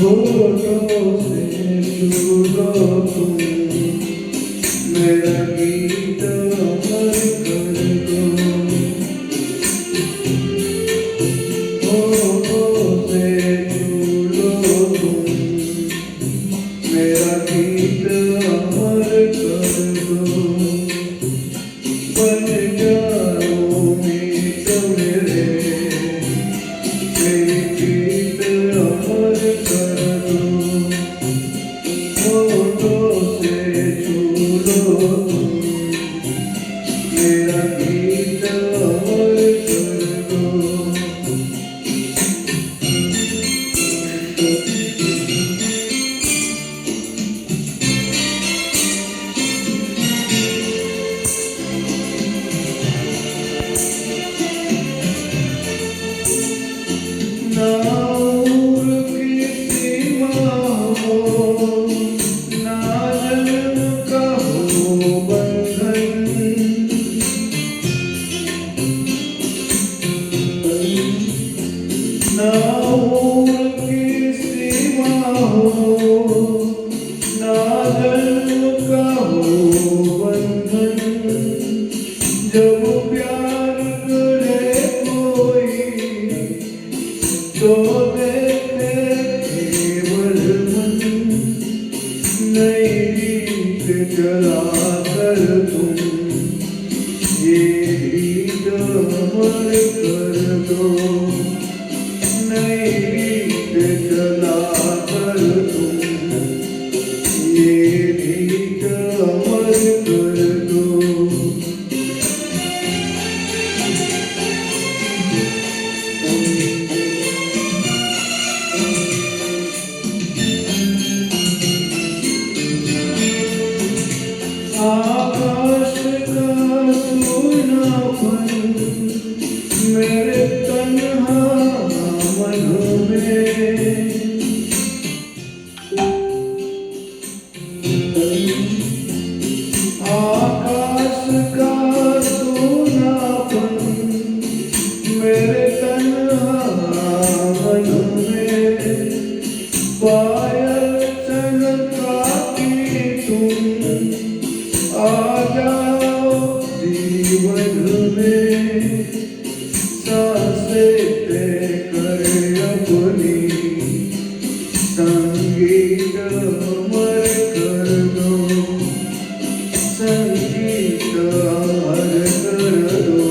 होठों से छू लो तुम मेरा गीत अमर कर दो। होठों से छू लो तुम मेरा गीत अमर कर दो। बन जाओ मीत मेरे गीत अमर कर दो। होठों से छू लो तुम मेरा गीत अमर कर दो। ना उम्र की सीमा हो, ना जन्म का हो बंधन, ना उम्र की सीमा हो, ना जन्म का हो बंधन। जब प्यार करे कोई तो देखे केवल मन, नई रीत चला कर तुम ये रीत अमर कर दो। नई रीत चला कर तुम ये रीत अमर कर दो। आकाश का सूनापन मेरे तन्हा मन में, आकाश का सूनापन मेरे तन्हा मन में। पायल चमकाती तुम आ जाओ जीवन में। सांसें तय कर अपनी संगीत अमर कर दो। संगीत अमर कर दो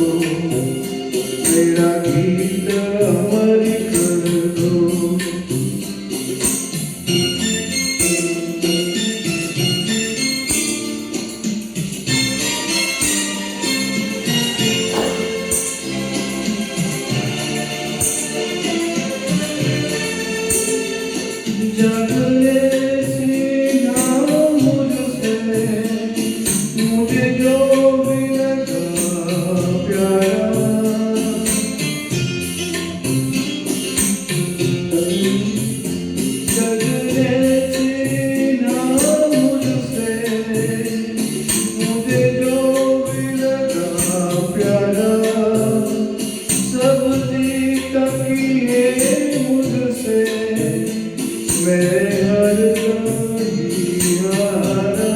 मेरा गीत अमर कर दो। जगले सीना मुझसे मुझे जो भी लगा प्यारा। जगले सीना मुझसे मुझे जो भी लगा प्यारा। सब जीता किए मुझसे मैं हर कहीं हारा।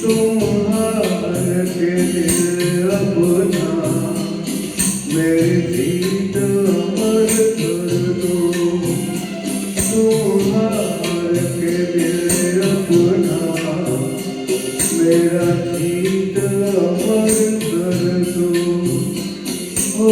तुम हार के दिल अपना मेरी जीत अमर कर दो। तुम हार के दिल अपना मेरा जीत अमर कर दो। हो